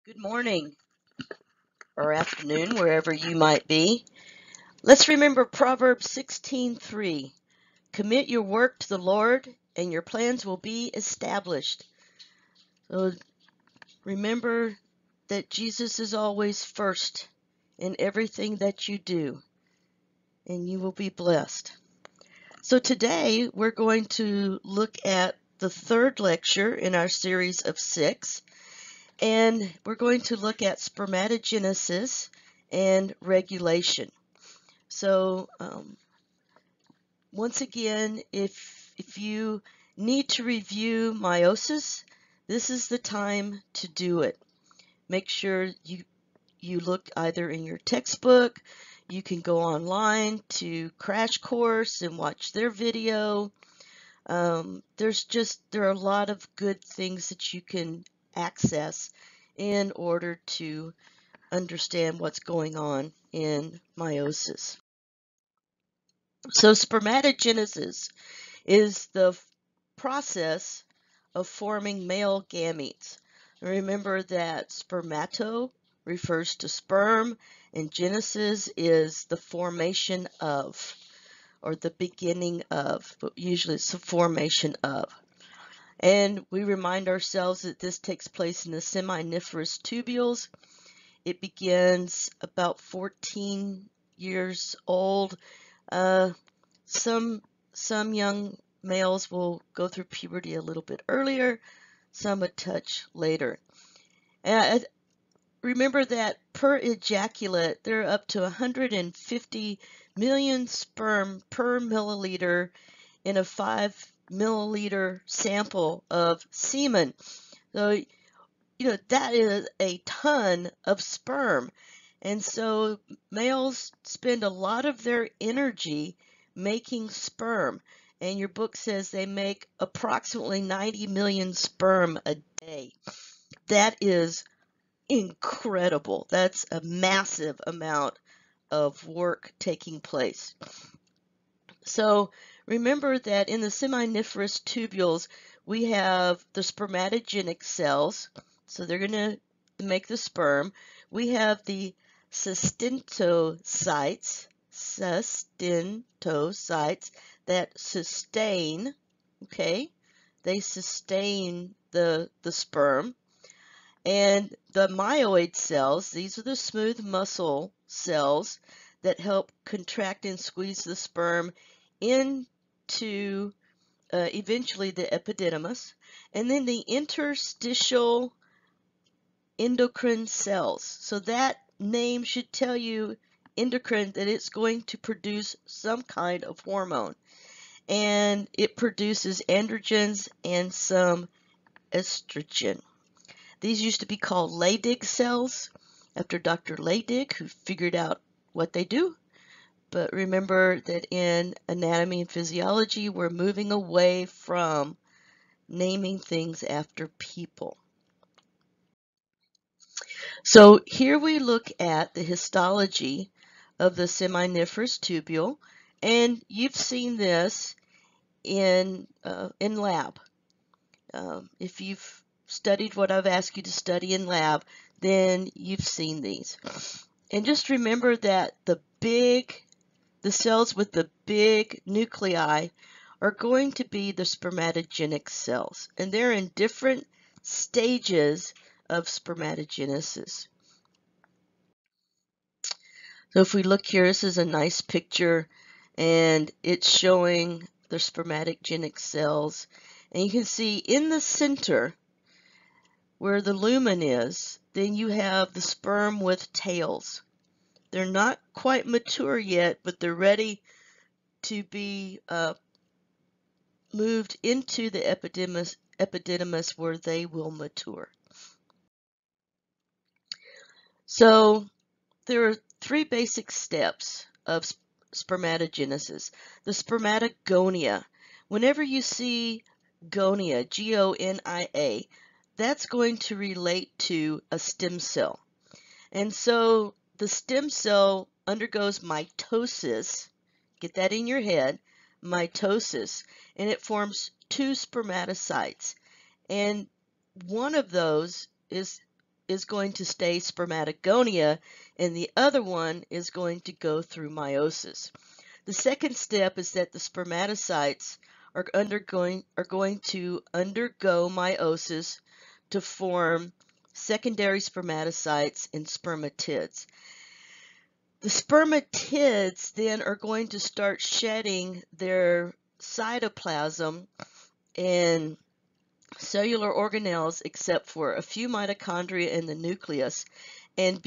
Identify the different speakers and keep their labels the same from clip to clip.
Speaker 1: Good morning or afternoon, wherever you might be. Let's remember Proverbs 16:3. Commit your work to the Lord, and your plans will be established. So remember that Jesus is always first in everything that you do, and you will be blessed. So today we're going to look at the third lecture in our series of 6. And we're going to look at spermatogenesis and regulation. So once again, if you need to review meiosis, this is the time to do it. Make sure you look either in your textbook, you can go online to Crash Course and watch their video. There are a lot of good things that you can access in order to understand what's going on in meiosis. So spermatogenesis is the process of forming male gametes. Remember that spermato refers to sperm and genesis is the formation of, or the beginning of, but usually it's the formation of. And we remind ourselves that this takes place in the seminiferous tubules. It begins about 14 years old. Some young males will go through puberty a little bit earlier, some a touch later. And remember that per ejaculate, there are up to 150 million sperm per milliliter in a 5 milliliter sample of semen. So, that is a ton of sperm. And so males spend a lot of their energy making sperm. And your book says they make approximately 90 million sperm a day. That is incredible. That's a massive amount of work taking place. So remember that in the seminiferous tubules, we have the spermatogenic cells. So they're going to make the sperm. We have the cystinocytes that sustain, okay? They sustain the sperm. And the myoid cells, these are the smooth muscle cells that help contract and squeeze the sperm into eventually the epididymis. And then the interstitial endocrine cells. So that name should tell you endocrine that it's going to produce some kind of hormone. And it produces androgens and some estrogen. These used to be called Leydig cells after Dr. Leydig, who figured out what they do. But remember that in anatomy and physiology, we're moving away from naming things after people. So here we look at the histology of the seminiferous tubule, and you've seen this in lab. If you've studied what I've asked you to study in lab, then you've seen these. And just remember that the cells with the big nuclei are going to be the spermatogenic cells, and they're in different stages of spermatogenesis. So if we look here, this is a nice picture, and it's showing the spermatogenic cells. And you can see in the center, where the lumen is, then you have the sperm with tails. They're not quite mature yet, but they're ready to be moved into the epididymis where they will mature. So there are 3 basic steps of spermatogenesis. The spermatogonia. Whenever you see gonia, G-O-N-I-A, that's going to relate to a stem cell. And so the stem cell undergoes mitosis. Get that in your head, mitosis, and it forms 2 spermatocytes. And one of those is is going to stay spermatogonia, and the other one is going to go through meiosis. The second step is that the spermatocytes are going to undergo meiosis to form secondary spermatocytes and spermatids. The spermatids then are going to start shedding their cytoplasm and cellular organelles except for a few mitochondria in the nucleus, and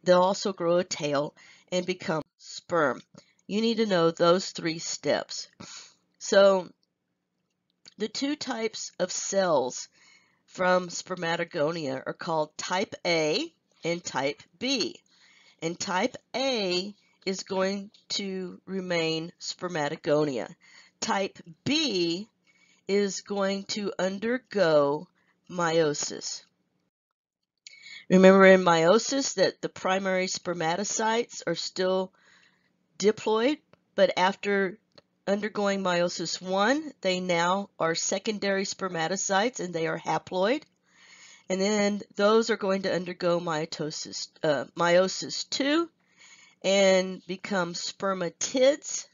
Speaker 1: they'll also grow a tail and become sperm. You need to know those 3 steps. So the 2 types of cells from spermatogonia are called type A and type B. And type A is going to remain spermatogonia. Type B is going to undergo meiosis. Remember in meiosis that the primary spermatocytes are still diploid, but after undergoing meiosis 1, they now are secondary spermatocytes and they are haploid. And then those are going to undergo meiosis 2 and become spermatids.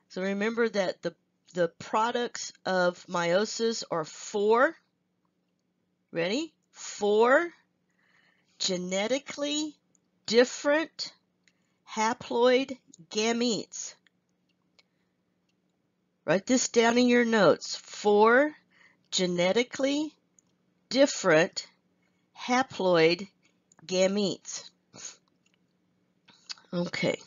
Speaker 1: So remember that the products of meiosis are 4, ready? 4 genetically different haploid gametes. Write this down in your notes. 4 genetically different haploid gametes. Okay.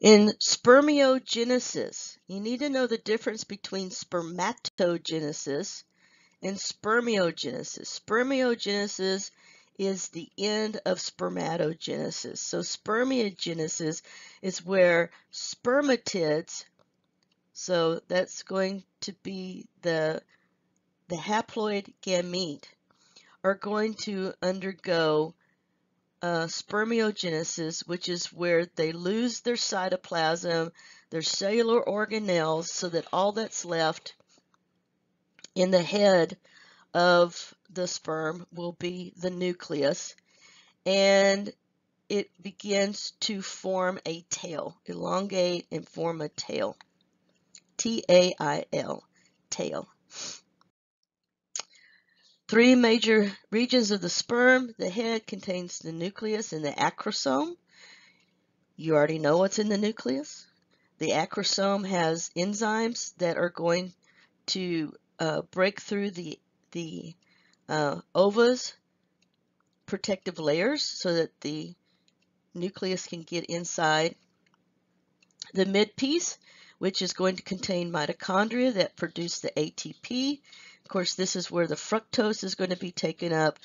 Speaker 1: In spermiogenesis, you need to know the difference between spermatogenesis and spermiogenesis. Spermiogenesis is the end of spermatogenesis. So spermiogenesis is where spermatids, so that's going to be the haploid gamete, are going to undergo spermiogenesis, which is where they lose their cytoplasm, their cellular organelles, so that all that's left in the head of the sperm will be the nucleus, and it begins to form a tail, elongate and form a tail. T-A-I-L, tail. 3 major regions of the sperm. The head contains the nucleus and the acrosome. You already know what's in the nucleus. The acrosome has enzymes that are going to break through the ova's protective layers so that the nucleus can get inside. The midpiece, which is going to contain mitochondria that produce the ATP. Of course, this is where the fructose is going to be taken up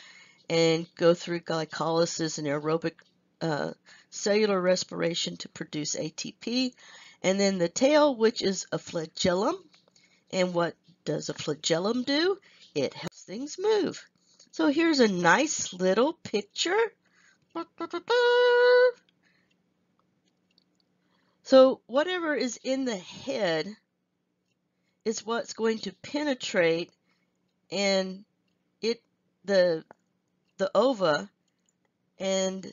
Speaker 1: and go through glycolysis and aerobic cellular respiration to produce ATP. And then the tail, which is a flagellum. And what does a flagellum do? It helps things move. So here's a nice little picture. So whatever is in the head is what's going to penetrate, and the ova, and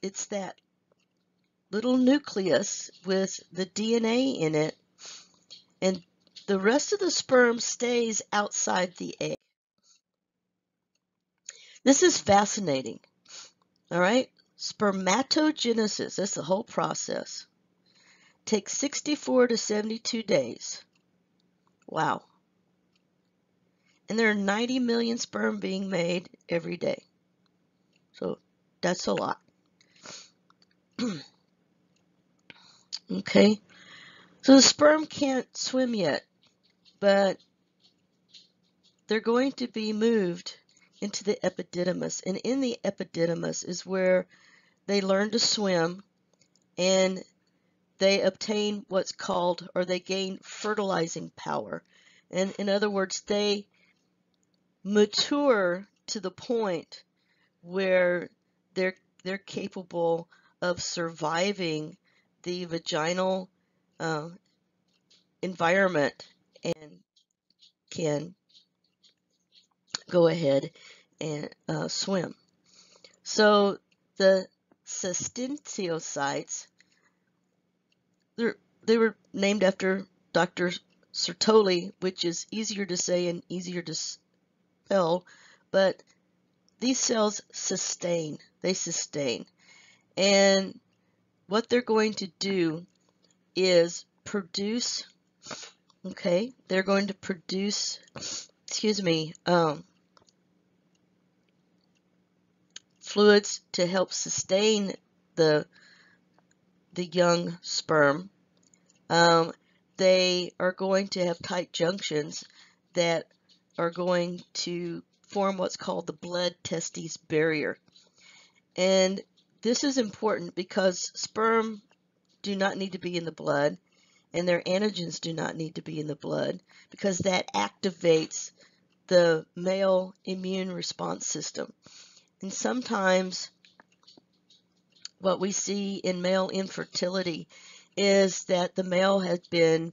Speaker 1: it's that little nucleus with the DNA in it, and the rest of the sperm stays outside the egg. This is fascinating. All right, spermatogenesis, that's the whole process. Takes 64 to 72 days. Wow. And there are 90 million sperm being made every day. So that's a lot. Okay. So the sperm can't swim yet, but they're going to be moved into the epididymis. And in the epididymis is where they learn to swim, and they obtain what's called, or they gain fertilizing power. And in other words, they mature to the point where they're capable of surviving the vaginal environment and can go ahead and swim. So the cystintiocytes, they were named after Dr. Sertoli, which is easier to say and easier to spell, but these cells sustain. They sustain. And what they're going to do is produce, okay, they're going to produce, excuse me, fluids to help sustain the young sperm. They are going to have tight junctions that are going to form what's called the blood-testes barrier. And this is important because sperm do not need to be in the blood, and their antigens do not need to be in the blood, because that activates the male immune response system. And sometimes what we see in male infertility is that the male has been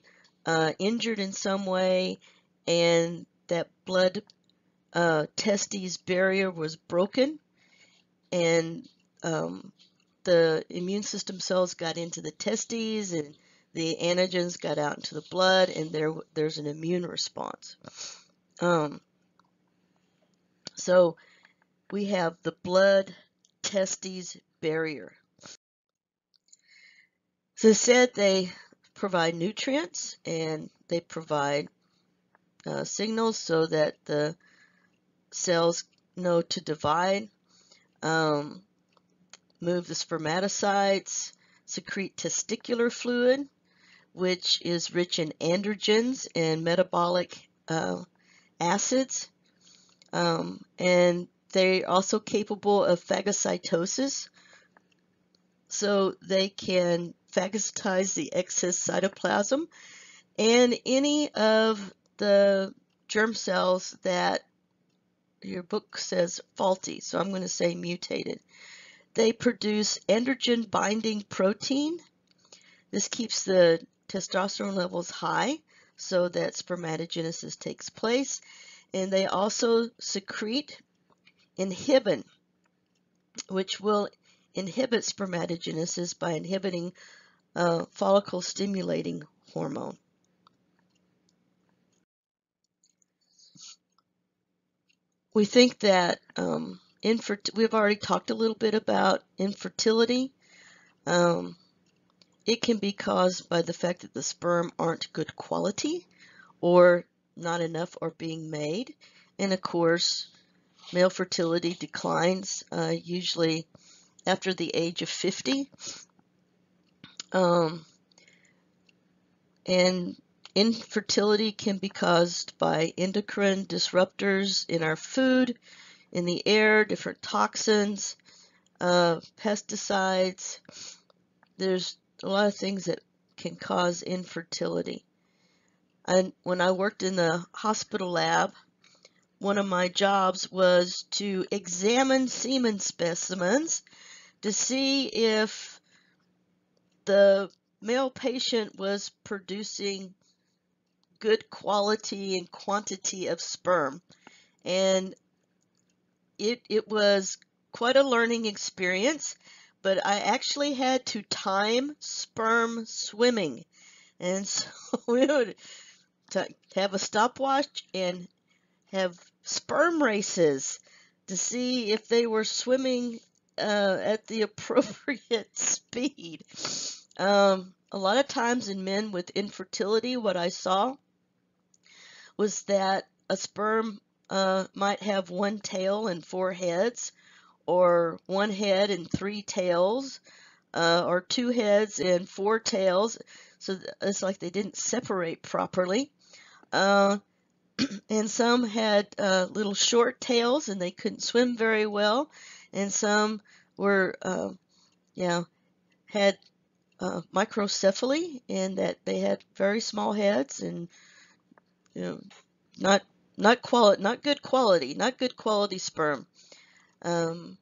Speaker 1: injured in some way, and that blood testes barrier was broken, and the immune system cells got into the testes, and the antigens got out into the blood, and there's an immune response. So we have the blood testes barrier. As I said, they provide nutrients, and they provide signals so that the cells know to divide, move the spermatocytes, secrete testicular fluid, which is rich in androgens and metabolic acids, and they're also capable of phagocytosis, so they can phagocytize the excess cytoplasm and any of the germ cells that your book says faulty, so I'm going to say mutated. They produce androgen binding protein. This keeps the testosterone levels high so that spermatogenesis takes place. And they also secrete inhibin, which will inhibit spermatogenesis by inhibiting follicle stimulating hormone. We think that we've already talked a little bit about infertility. It can be caused by the fact that the sperm aren't good quality, or not enough are being made. And of course, male fertility declines usually after the age of 50. And infertility can be caused by endocrine disruptors in our food, in the air, different toxins, pesticides. There's a lot of things that can cause infertility. And when I worked in the hospital lab, one of my jobs was to examine semen specimens to see if the male patient was producing good quality and quantity of sperm. And it was quite a learning experience, but I actually had to time sperm swimming. And so we would have a stopwatch and have sperm races to see if they were swimming at the appropriate speed. A lot of times in men with infertility, what I saw was that a sperm might have one tail and four heads, or one head and three tails, or two heads and four tails. So it's like they didn't separate properly. And some had little short tails and they couldn't swim very well. And some were, had microcephaly, in that they had very small heads, and not good quality sperm. And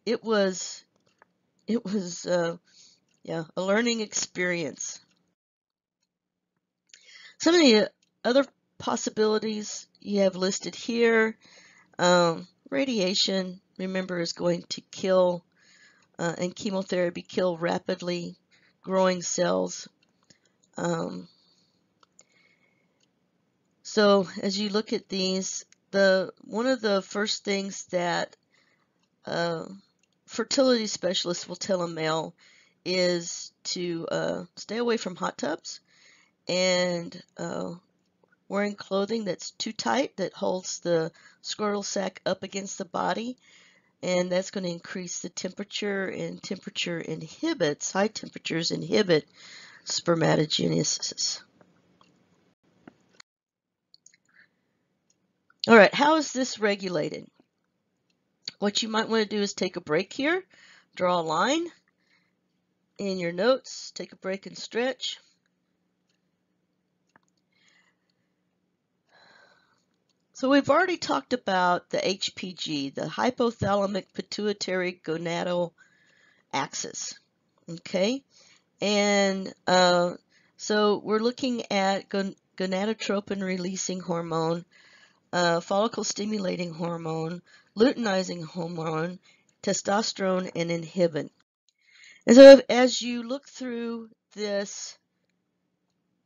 Speaker 1: it was a learning experience. Some of the other possibilities you have listed here. Radiation, remember, is going to kill, and chemotherapy kill rapidly growing cells. So as you look at these, one of the first things that fertility specialists will tell a male is to stay away from hot tubs and wearing clothing that's too tight, that holds the scrotal sac up against the body, and that's going to increase the temperature, and temperature inhibits, high temperatures inhibit spermatogenesis. All right, how is this regulated? What you might want to do is take a break here, draw a line in your notes, take a break and stretch. So we've already talked about the HPG, the hypothalamic pituitary gonadal axis, okay? And so we're looking at gonadotropin releasing hormone, follicle stimulating hormone, luteinizing hormone, testosterone, and inhibin. And so as you look through this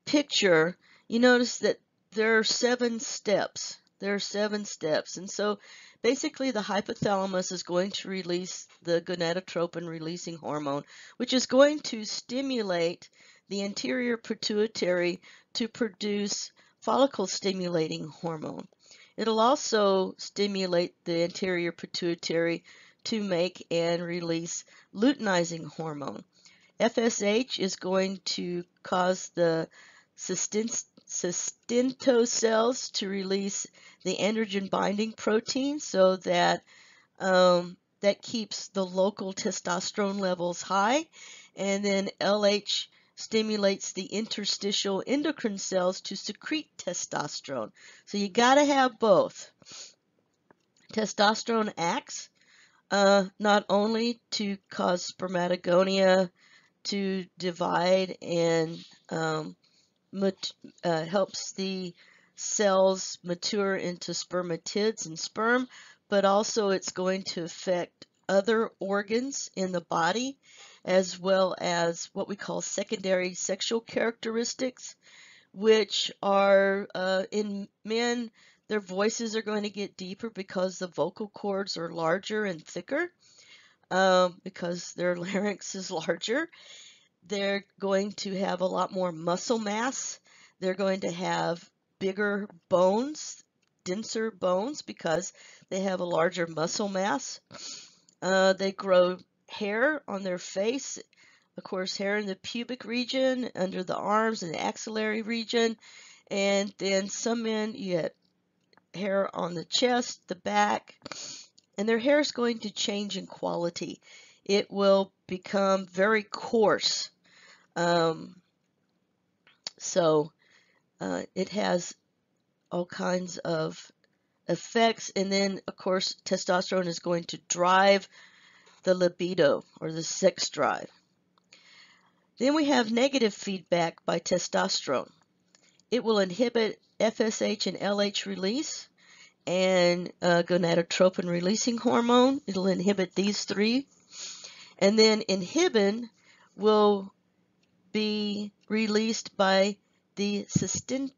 Speaker 1: picture, you notice that there are 7 steps. There are 7 steps. And so basically the hypothalamus is going to release the gonadotropin releasing hormone, which is going to stimulate the anterior pituitary to produce follicle stimulating hormone. It'll also stimulate the anterior pituitary to make and release luteinizing hormone. FSH is going to cause the sustento-cells to release the androgen binding protein, so that that keeps the local testosterone levels high. And then LH stimulates the interstitial endocrine cells to secrete testosterone. So you got to have both. Testosterone acts not only to cause spermatogonia to divide and helps the cells mature into spermatids and sperm, but also it's going to affect other organs in the body, as well as what we call secondary sexual characteristics, which are in men, their voices are going to get deeper because the vocal cords are larger and thicker, because their larynx is larger. They're going to have a lot more muscle mass. They're going to have bigger bones, denser bones, because they have a larger muscle mass. They grow hair on their face, of course, hair in the pubic region, under the arms and the axillary region. And then some men, you get hair on the chest, the back, and their hair is going to change in quality. It will become very coarse. It has all kinds of effects. And then, of course, testosterone is going to drive the libido, or the sex drive. Then we have negative feedback by testosterone. It will inhibit FSH and LH release and gonadotropin releasing hormone. It'll inhibit these 3. And then inhibin will be released by the sustentosites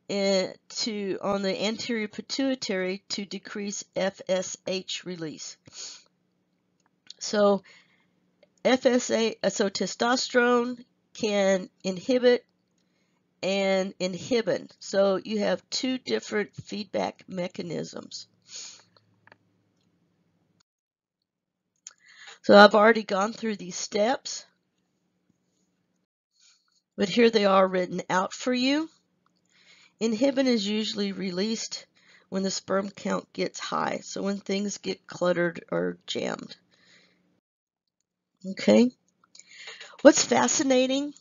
Speaker 1: on the anterior pituitary to decrease FSH release. So testosterone can inhibit and inhibin. So you have 2 different feedback mechanisms. So I've already gone through these steps, but here they are written out for you. Inhibin is usually released when the sperm count gets high, so when things get cluttered or jammed. Okay. What's fascinating?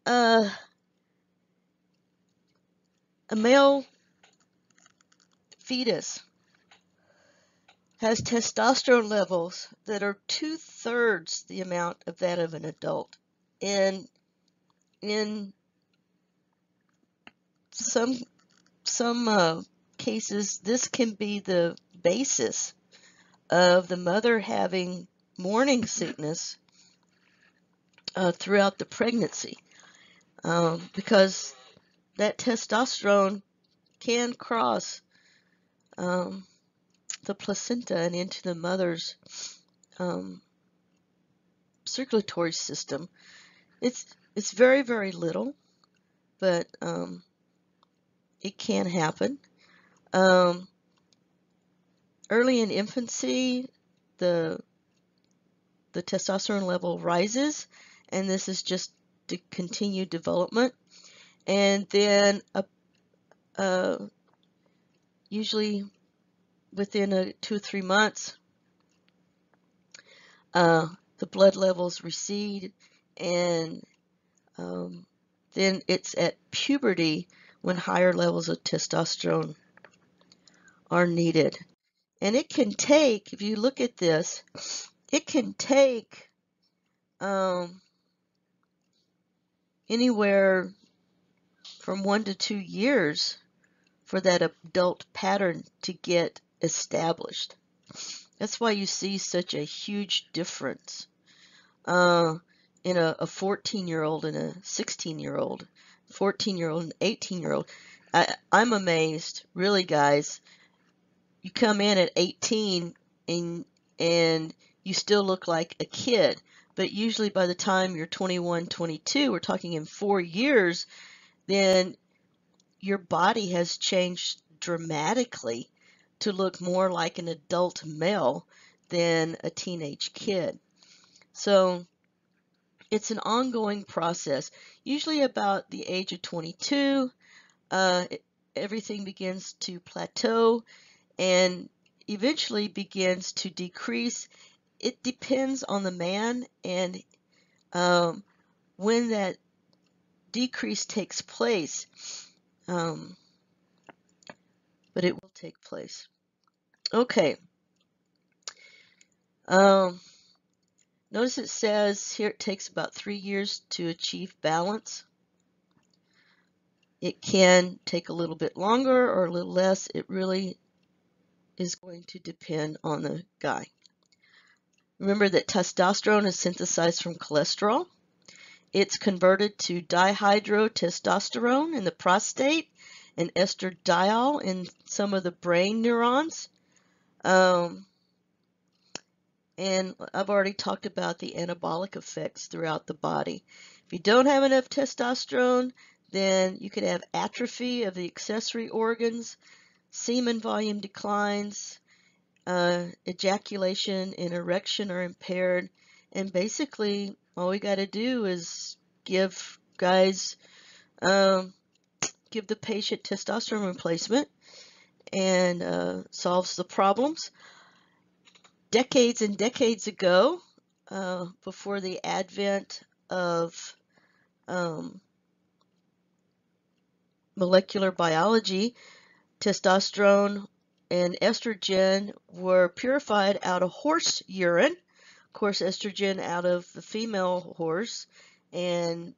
Speaker 1: A male fetus has testosterone levels that are 2/3 the amount of that of an adult. And in some cases, this can be the basis of the mother having morning sickness throughout the pregnancy, because that testosterone can cross the placenta and into the mother's circulatory system. It's very, very little, but it can happen. Early in infancy, the testosterone level rises, and this is just to continue development. And then usually within 2 or 3 months, the blood levels recede, and then it's at puberty when higher levels of testosterone are needed. And it can take, if you look at this, it can take anywhere from 1 to 2 years for that adult pattern to get established. That's why you see such a huge difference in a 14-year-old and a 16-year-old, 14-year-old and 18-year-old. I'm amazed, really, guys. You come in at 18 and you still look like a kid, but usually by the time you're 21, 22, we're talking in 4 years, then your body has changed dramatically to look more like an adult male than a teenage kid. So it's an ongoing process. Usually about the age of 22, everything begins to plateau and eventually begins to decrease. It depends on the man, and when that decrease takes place, but it will take place. Okay. Notice it says here it takes about 3 years to achieve balance. It can take a little bit longer or a little less. It really is going to depend on the guy. Remember that testosterone is synthesized from cholesterol. It's converted to dihydrotestosterone in the prostate and estradiol in some of the brain neurons. And I've already talked about the anabolic effects throughout the body. If you don't have enough testosterone, then you could have atrophy of the accessory organs, semen volume declines, ejaculation and erection are impaired, and basically all we got to do is give guys, give the patient testosterone replacement, and solves the problems. Decades and decades ago, before the advent of molecular biology, testosterone and estrogen were purified out of horse urine. Of course, estrogen out of the female horse, and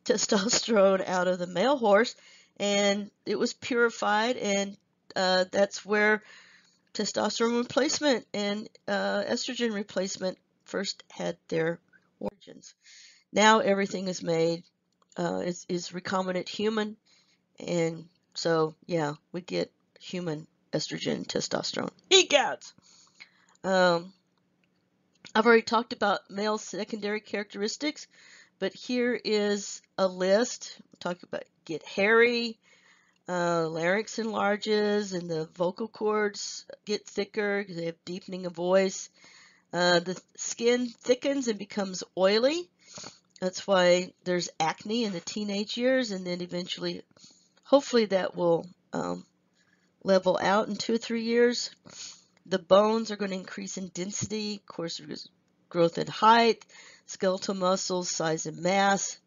Speaker 1: testosterone out of the male horse, and it was purified, and that's where testosterone replacement and estrogen replacement first had their origins. Now everything is made, is recombinant human, and so yeah, we get human estrogen and testosterone. Egads! I've already talked about male secondary characteristics, but here is a list. We'll talk about get hairy, larynx enlarges, and the vocal cords get thicker because they have deepening of voice. The skin thickens and becomes oily. That's why there's acne in the teenage years, and then eventually, hopefully that will level out in 2 or 3 years. The bones are going to increase in density, of course, growth in height, skeletal muscles, size and mass.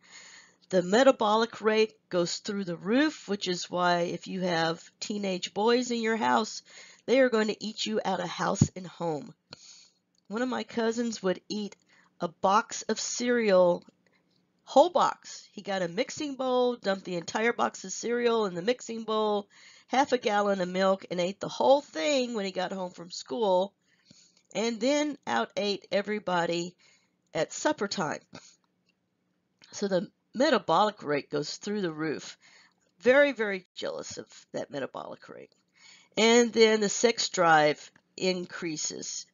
Speaker 1: The metabolic rate goes through the roof, which is why if you have teenage boys in your house, they are going to eat you out of house and home. One of my cousins would eat a box of cereal whole box. He got a mixing bowl, dumped the entire box of cereal in the mixing bowl, half a gallon of milk, and ate the whole thing when he got home from school, and then out-ate everybody at supper time. So the metabolic rate goes through the roof. Very, very jealous of that metabolic rate. And then the sex drive increases.